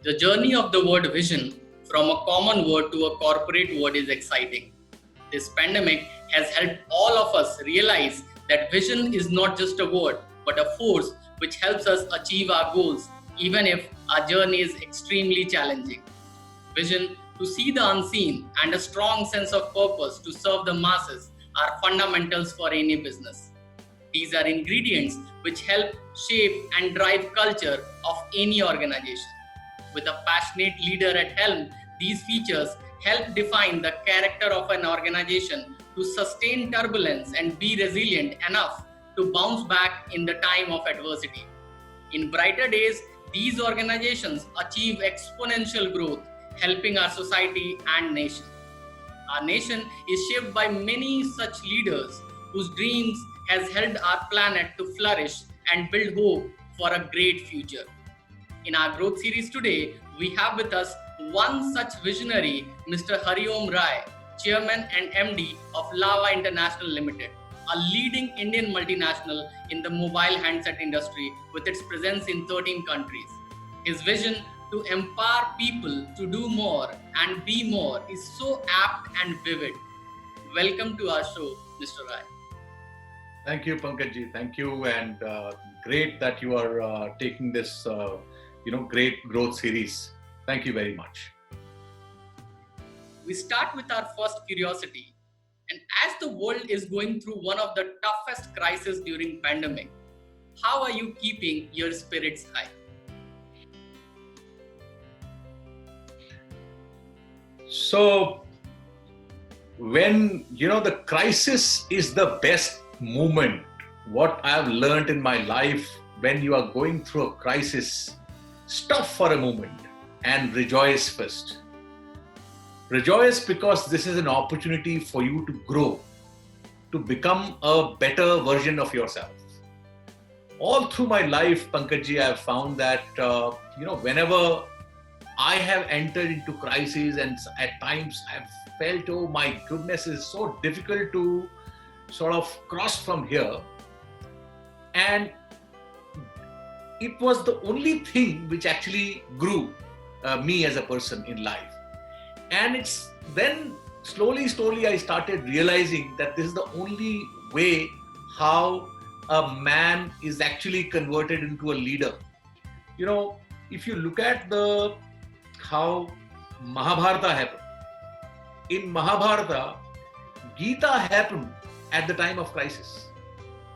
The journey of the word vision from a common word to a corporate word is exciting. This pandemic has helped all of us realize that vision is not just a word, but a force which helps us achieve our goals, even if our journey is extremely challenging. Vision to see the unseen and a strong sense of purpose to serve the masses are fundamentals for any business. These are ingredients which help shape and drive culture of any organization. With a passionate leader at helm, these features help define the character of an organization to sustain turbulence and be resilient enough to bounce back in the time of adversity. In brighter days, these organizations achieve exponential growth, helping our society and nation. Our nation is shaped by many such leaders whose dreams has helped our planet to flourish and build hope for a great future. In our growth series today, we have with us one such visionary, Mr. Om Rai, Chairman and MD of Lava International Limited, a leading Indian multinational in the mobile handset industry with its presence in 13 countries. His vision to empower people to do more and be more is so apt and vivid. Welcome to our show, Mr. Rai. Thank you, Pankaj. Thank you, and great that you are taking this, great growth series. Thank you very much. We start with our first curiosity. And as the world is going through one of the toughest crises during pandemic, how are you keeping your spirits high? So, when, the crisis is the best moment, what I have learned in my life, when you are going through a crisis, stop for a moment and rejoice first. Rejoice because this is an opportunity for you to grow, to become a better version of yourself. All through my life, Pankaj, I have found that, whenever I have entered into crises and at times I've felt, oh my goodness, it's so difficult to sort of cross from here. And it was the only thing which actually grew me as a person in life. And it's then slowly I started realizing that this is the only way how a man is actually converted into a leader. If you look at how Mahabharata happened, in Mahabharata, Gita happened at the time of crisis.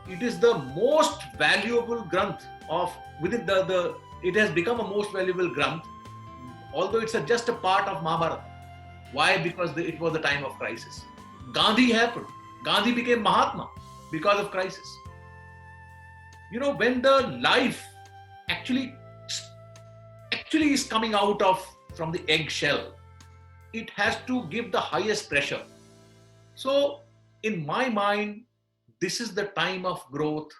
It is the most valuable granth within it has become a most valuable granth, although it's just a part of Mahabharata. Why? Because it was the time of crisis. Gandhi happened. Gandhi became Mahatma because of crisis. When the life actually is coming out from the eggshell, it has to give the highest pressure. So in my mind, this is the time of growth.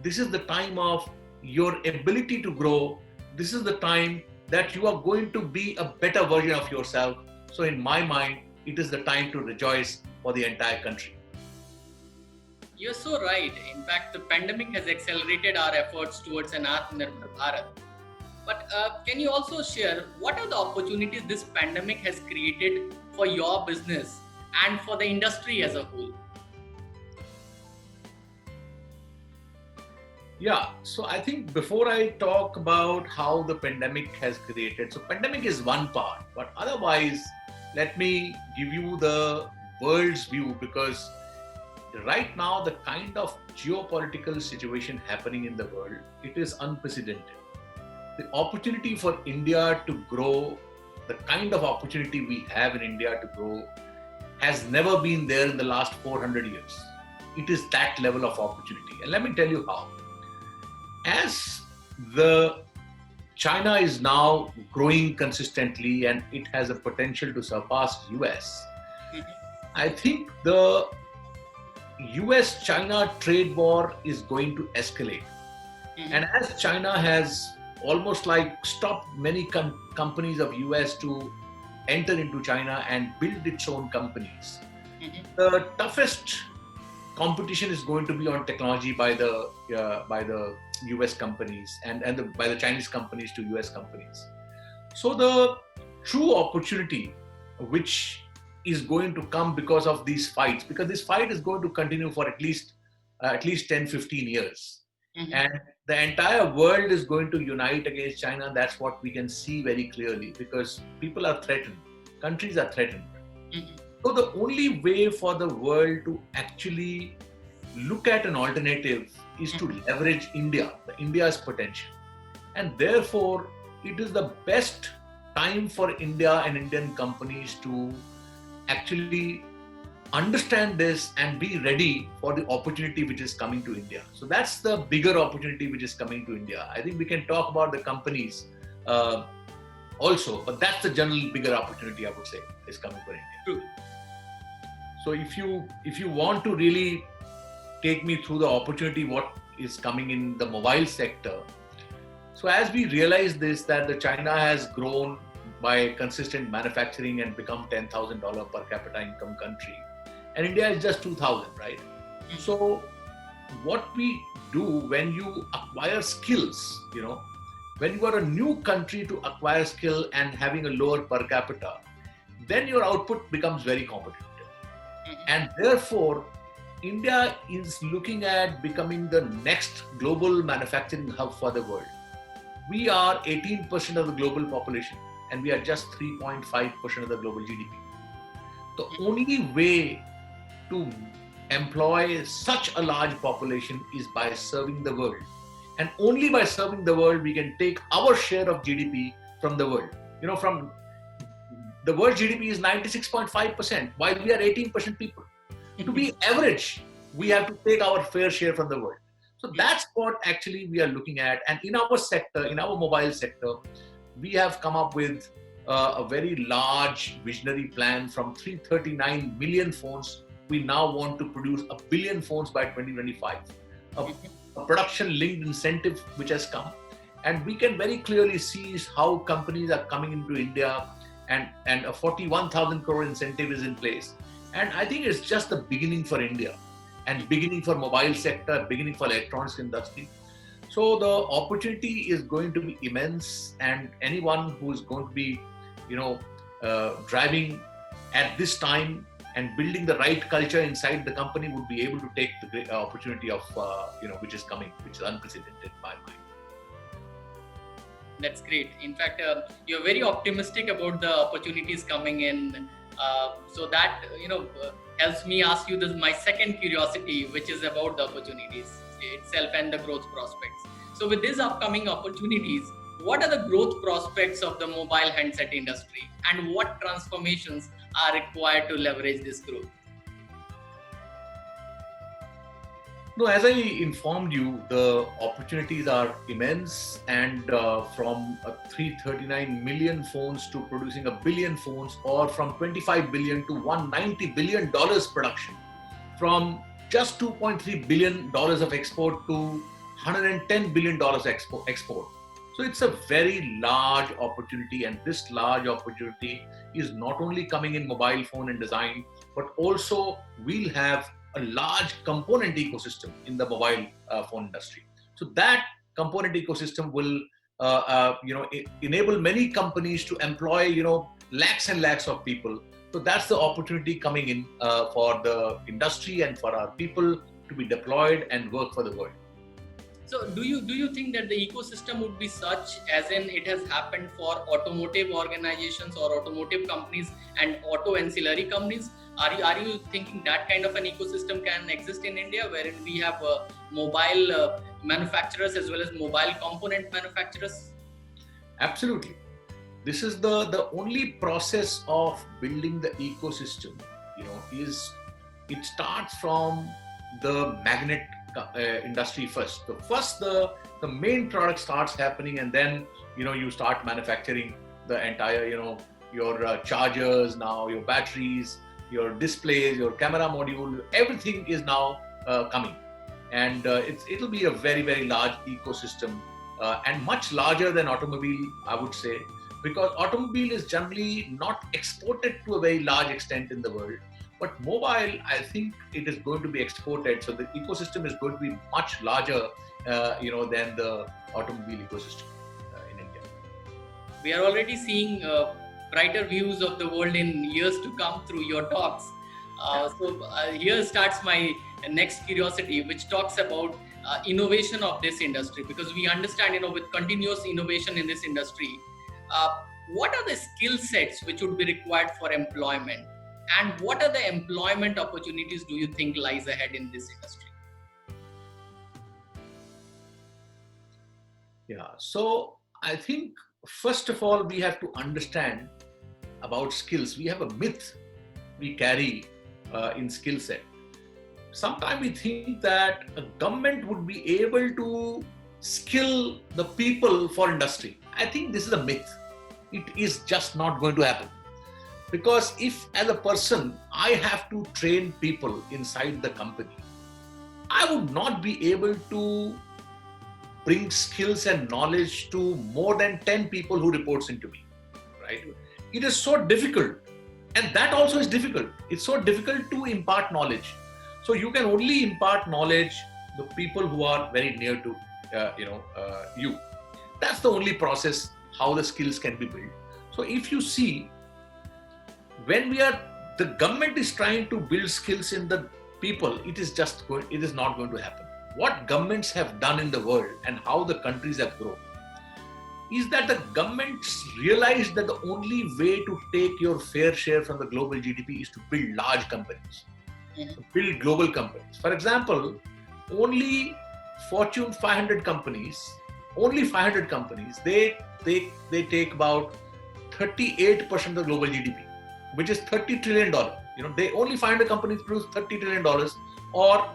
This is the time of your ability to grow. This is the time that you are going to be a better version of yourself. So in my mind, it is the time to rejoice for the entire country. You're so right. In fact, the pandemic has accelerated our efforts towards an Atmanirbhar Bharat. But can you also share what are the opportunities this pandemic has created for your business and for the industry as a whole? Yeah, so I think before I talk about how the pandemic has created, so pandemic is one part, but otherwise, let me give you the world's view, because right now the kind of geopolitical situation happening in the world, it is unprecedented. The opportunity for India to grow, the kind of opportunity we have in India to grow has never been there in the last 400 years. It is that level of opportunity. And let me tell you how. As China is now growing consistently and it has a potential to surpass US, I think the US-China trade war is going to escalate. And as China has almost stopped many companies of US to enter into China and build its own companies, the toughest competition is going to be on technology by the US companies and by the Chinese companies to US companies. So the true opportunity which is going to come because of these fights, because this fight is going to continue for at least 10, 15 years. Mhm. And the entire world is going to unite against China. That's what we can see very clearly, because people are threatened, countries are threatened. Mhm. So the only way for the world to actually look at an alternative is to leverage India's potential. And therefore, it is the best time for India and Indian companies to actually understand this and be ready for the opportunity which is coming to India. So that's the bigger opportunity which is coming to India. I think we can talk about the companies uh, also, but that's the general bigger opportunity, I would say, is coming for India. True. So if you want to really take me through the opportunity, what is coming in the mobile sector. So as we realize this, that the China has grown by consistent manufacturing and become $10,000 per capita income country, and India is just 2,000, right? So what we do when you acquire skills, when you are a new country to acquire skill and having a lower per capita, then your output becomes very competitive. And therefore, India is looking at becoming the next global manufacturing hub for the world. We are 18% of the global population, and we are just 3.5% of the global GDP. The only way to employ such a large population is by serving the world. And only by serving the world, we can take our share of GDP from the world. From the world GDP is 96.5%, while we are 18% people. To be average, we have to take our fair share from the world. So that's what actually we are looking at. And in our sector, in our mobile sector, we have come up with a very large visionary plan. From 339 million phones, we now want to produce 1 billion phones by 2025. A production linked incentive which has come. And we can very clearly see how companies are coming into India, and a 41,000 crore incentive is in place. And I think it's just the beginning for India, and beginning for mobile sector, beginning for electronics industry. So the opportunity is going to be immense, and anyone who is going to be, driving at this time and building the right culture inside the company would be able to take the great opportunity of, which is coming, which is unprecedented in my mind. That's great. In fact, you're very optimistic about the opportunities coming in. So that helps me ask you my second curiosity, which is about the opportunities itself and the growth prospects. So with these upcoming opportunities, what are the growth prospects of the mobile handset industry, and what transformations are required to leverage this growth? No, as I informed you, the opportunities are immense, and from 339 million phones to producing 1 billion phones, or from 25 billion to $190 billion production, from just $2.3 billion of export to $110 billion export. So it's a very large opportunity, and this large opportunity is not only coming in mobile phone and design, but also we'll have a large component ecosystem in the mobile phone industry. So that component ecosystem will, enable many companies to employ, lakhs and lakhs of people. So that's the opportunity coming in for the industry and for our people to be deployed and work for the world. So do you think that the ecosystem would be such, as in it has happened for automotive organizations or automotive companies and auto ancillary companies? Are you thinking that kind of an ecosystem can exist in India, wherein we have mobile manufacturers as well as mobile component manufacturers? Absolutely. This is the only process of building the ecosystem, is it starts from the magnet industry first. So first the main product starts happening, and then you start manufacturing the entire, your chargers, now your batteries, your displays, your camera module, everything is now coming. And it'll be a very, very large ecosystem, and much larger than automobile, I would say, because automobile is generally not exported to a very large extent in the world. But mobile, I think it is going to be exported. So the ecosystem is going to be much larger, than the automobile ecosystem in India. We are already seeing brighter views of the world in years to come through your talks. Here starts my next curiosity, which talks about innovation of this industry, because we understand, with continuous innovation in this industry, uh, what are the skill sets which would be required for employment, and what are the employment opportunities do you think lies ahead in this industry? Yeah. So I think first of all, we have to understand about skills. We have a myth we carry in skill set. Sometimes we think that a government would be able to skill the people for industry. I think this is a myth. It is just not going to happen. Because if as a person, I have to train people inside the company, I would not be able to bring skills and knowledge to more than 10 people who reports into me, right? It is so difficult. And that also is difficult. It's so difficult to impart knowledge. So you can only impart knowledge the people who are very near to you. That's the only process how the skills can be built. So if you see, when the government is trying to build skills in the people, it is not going to happen. What governments have done in the world and how the countries have grown is that the governments realized that the only way to take your fair share from the global GDP is to build large companies, to build global companies. For example, only Fortune 500 companies, they take about 38% of the global GDP, which is $30 trillion. They only 500 companies produce $30 trillion, or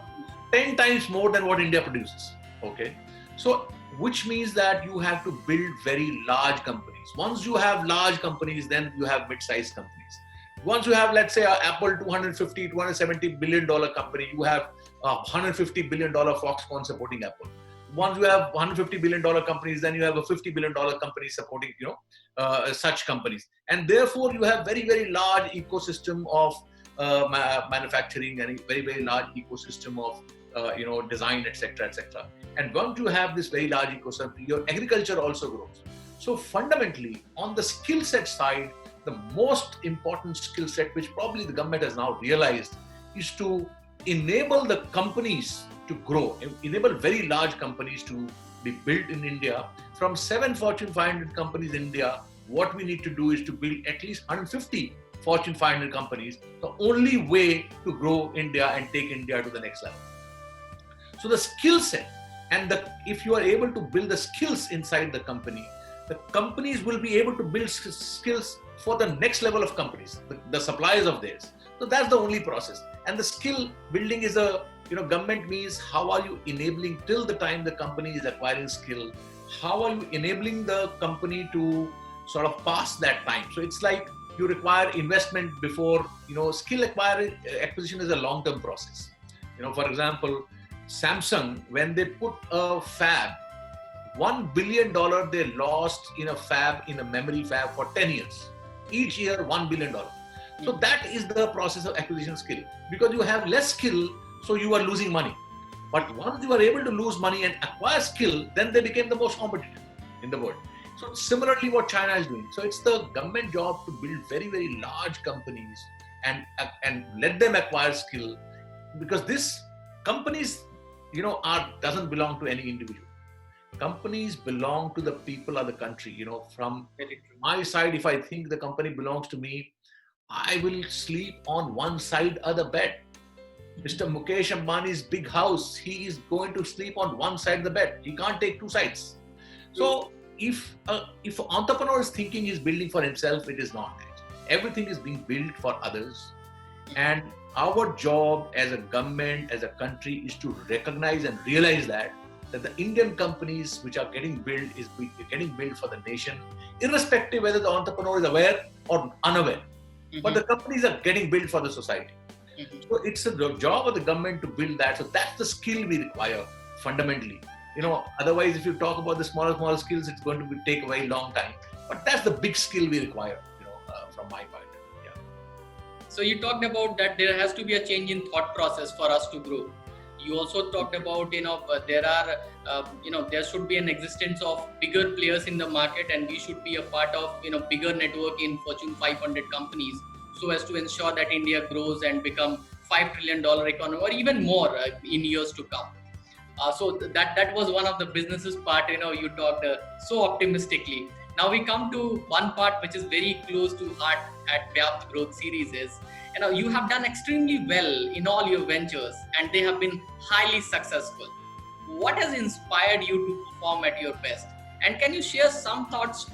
10 times more than what India produces. Okay. So, which means that you have to build very large companies. Once you have large companies, then you have mid-sized companies. Once you have, let's say, Apple $270 billion company, you have $150 billion Foxconn supporting Apple. Once you have $150 billion companies, then you have a $50 billion company supporting, such companies. And therefore, you have very, very large ecosystem of manufacturing and a very, very large ecosystem of design, etc., etc. And once you have this very large ecosystem, your agriculture also grows. So fundamentally, on the skill set side, the most important skill set, which probably the government has now realized, is to enable the companies to grow, enable very large companies to be built in India. From 7 Fortune 500 companies in India, what we need to do is to build at least 150 Fortune 500 companies, the only way to grow India and take India to the next level. So the skill set, and if you are able to build the skills inside the companies will be able to build skills for the next level of companies, the suppliers of theirs. So that's the only process. And the skill building is government means how are you enabling till the time the company is acquiring skill, how are you enabling the company to sort of pass that time. So it's like you require investment before, skill acquisition is a long-term process. For example, Samsung, when they put a fab, $1 billion they lost in a fab, in a memory fab for 10 years. Each year, $1 billion. So that is the process of acquisition skill. Because you have less skill, so you are losing money. But once you are able to lose money and acquire skill, then they became the most competitive in the world. So similarly, what China is doing. So it's the government job to build very, very large companies and let them acquire skill, because this companies, doesn't belong to any individual. Companies belong to the people of the country. From my side, if I think the company belongs to me, I will sleep on one side of the bed. Mr. Mukesh Ambani's big house, he is going to sleep on one side of the bed. He can't take two sides. So if an entrepreneur is thinking he's building for himself, it is not that. Everything is being built for others. And our job as a government, as a country, is to recognize and realize that the Indian companies which are getting built is getting built for the nation, irrespective whether the entrepreneur is aware or unaware. But the companies are getting built for the society. So it's the job of the government to build that. So that's the skill we require fundamentally. Otherwise, if you talk about the smaller skills, it's going to take a very long time. But that's the big skill we require, from my point. Yeah. So you talked about that there has to be a change in thought process for us to grow. You also talked about, there are, there should be an existence of bigger players in the market, and we should be a part of, bigger network in Fortune 500 companies, so as to ensure that India grows and become $5 trillion economy or even more in years to come. So that was one of the businesses part. You talked so optimistically. Now we come to one part which is very close to heart at VYAPT Growth Series. Is you have done extremely well in all your ventures, and they have been highly successful. What has inspired you to perform at your best? And can you share some thoughts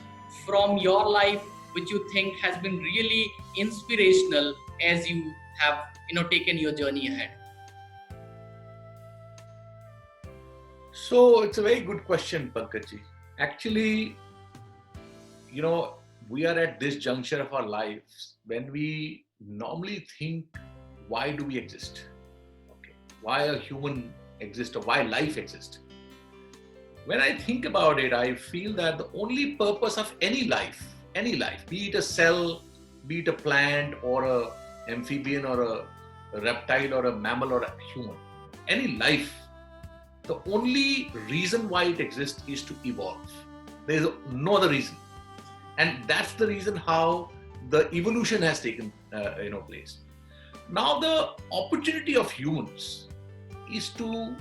from your life which you think has been really inspirational as you have taken your journey ahead? So it's a very good question, Pankaj. Actually, we are at this juncture of our lives when we normally think, why do we exist? Okay. Why a human exists or why life exists? When I think about it, I feel that the only purpose of any life, be it a cell, be it a plant or a amphibian or a reptile or a mammal or a human, any life, the only reason why it exists is to evolve. There is no other reason. And that's the reason how the evolution has taken place. Now the opportunity of humans is to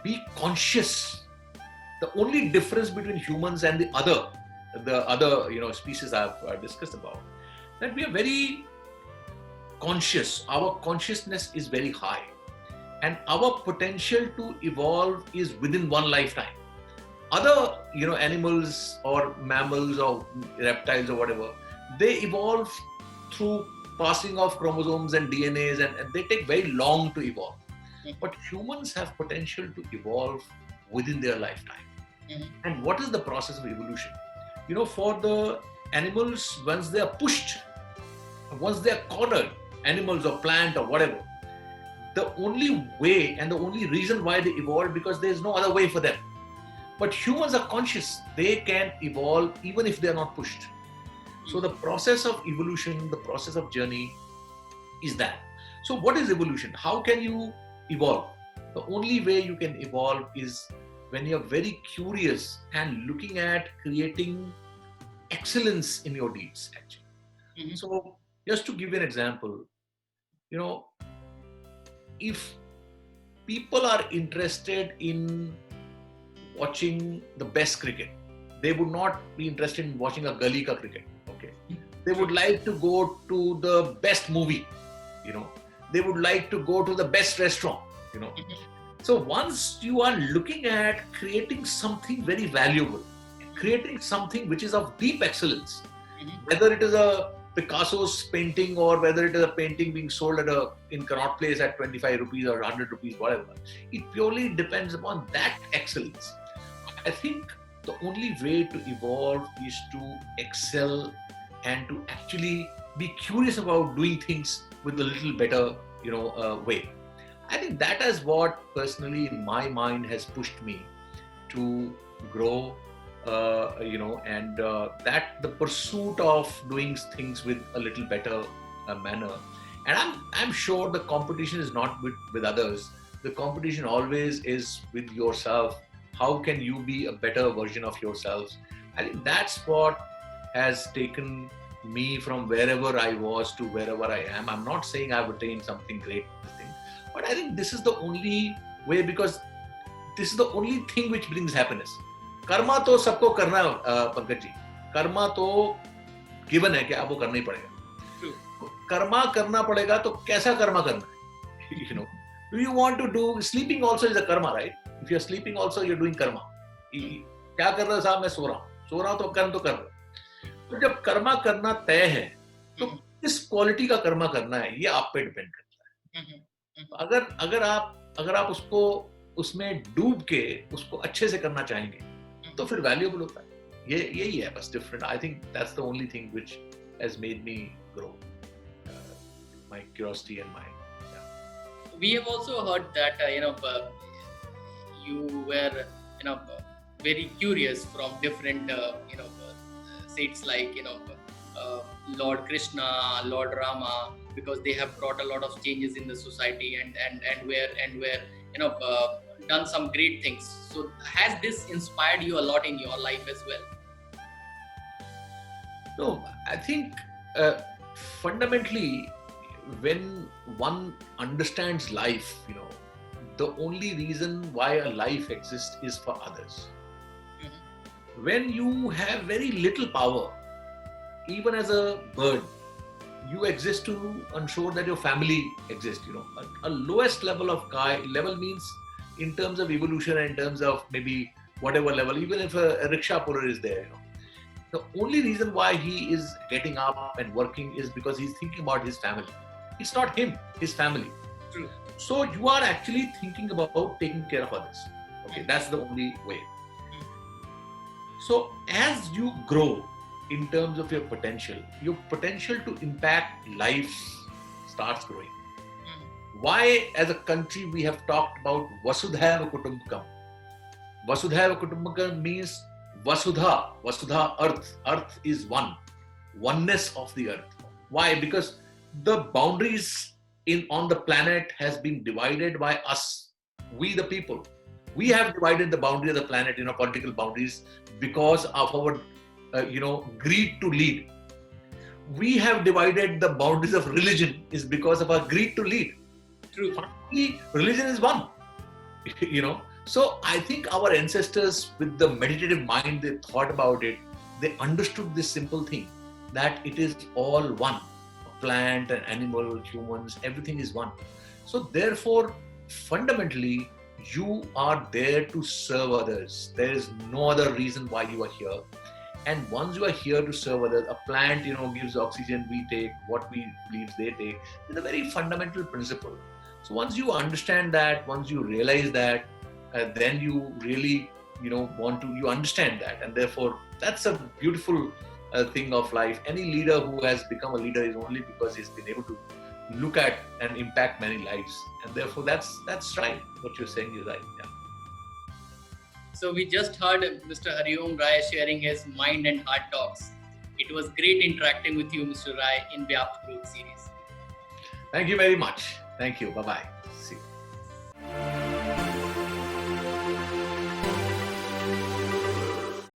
be conscious. The only difference between humans and the other species I've discussed about, that we are very conscious. Our consciousness is very high, and our potential to evolve is within one lifetime. Other animals or mammals or reptiles or whatever, they evolve through passing of chromosomes and DNAs, and they take very long to evolve. But humans have potential to evolve within their lifetime. And what is the process of evolution? For the animals, once they are pushed, once they are cornered, animals or plant or whatever, the only way and the only reason why they evolve, because there is no other way for them. But humans are conscious. They can evolve even if they are not pushed. So the process of evolution, the process of journey is that. So what is evolution? How can you evolve? The only way you can evolve is when you're very curious and looking at creating excellence in your deeds, actually. So just to give you an example, if people are interested in watching the best cricket, they would not be interested in watching a gully ka cricket. Okay, they would like to go to the best movie. They would like to go to the best restaurant. So once you are looking at creating something very valuable, creating something which is of deep excellence, whether it is a Picasso's painting or whether it is a painting being sold in Connaught Place at 25 rupees or 100 rupees, whatever, it purely depends upon that excellence. I think the only way to evolve is to excel and to actually be curious about doing things with a little better, way. I think that is what personally in my mind has pushed me to grow, and that the pursuit of doing things with a little better manner. And I'm sure the competition is not with others. The competition always is with yourself. How can you be a better version of yourselves? I think that's what has taken me from wherever I was to wherever I am. I'm not saying I've attained something great, but I think this is the only way, because this is the only thing which brings happiness. Karma तो सबको करना है, पंकज जी. कर्मा तो given है कि आपको करना ही पड़ेगा. कर्मा करना पड़ेगा, तो कैसा कर्मा करना है? Do you want to do sleeping also is a karma, right? If you're sleeping also you're doing karma. क्या कर रहे हो साहब? मैं सो रहा हूँ तो कर्म तो कर रहे हो. तो जब कर्मा करना तय है, तो किस क्वालिटी का कर्मा करना है ये आप पे डिपेंड करता है. अगर आप उसको उसमें डूब के उसको अच्छे से करना चाहेंगे, तो फिर वैल्यूएबल होता है. यही है बस different. I think that's the only thing which has made me grow, my curiosity and my. We have also heard that you were very curious from different saints like Lord Krishna, Lord Rama, because they have brought a lot of changes in the society and where done some great things. So has this inspired you a lot in your life as well? No, I think fundamentally, when one understands life, the only reason why a life exists is for others. When you have very little power, even as a bird, you exist to ensure that your family exists. A lowest level of level means in terms of evolution and in terms of maybe whatever level, even if a rickshaw puller is there, the only reason why he is getting up and working is because he's thinking about his family. It's not him, his family. True. So you are actually thinking about taking care of others. Okay, that's the only way. So as you grow in terms of your potential to impact lives starts growing. Why, as a country, we have talked about Vasudhaiva Kutumbakam. Vasudhaiva Kutumbakam means Vasudha, earth. Earth is one. Oneness of the earth. Why? Because the boundaries on the planet has been divided by us, we the people. We have divided the boundary of the planet, political boundaries, because of our, greed to lead. We have divided the boundaries of religion is because of our greed to lead. True. Finally, religion is one, So I think our ancestors, with the meditative mind, they thought about it. They understood this simple thing, that it is all one. Plant and animal, humans, everything is one. So therefore, fundamentally, you are there to serve others. There is no other reason why you are here. And once you are here to serve others, a plant, gives oxygen, we take, what we leaves they take. It's a very fundamental principle. So once you understand that, once you realize that, then you really, you understand that. And therefore, that's a beautiful thing of life. Any leader who has become a leader is only because he's been able to look at and impact many lives. And therefore, that's right. What you're saying is right. Yeah. So we just heard Mr. Om Rai sharing his mind and heart talks. It was great interacting with you, Mr. Rai, in VYAPT Growth Series. Thank you very much. Thank you. Bye-bye.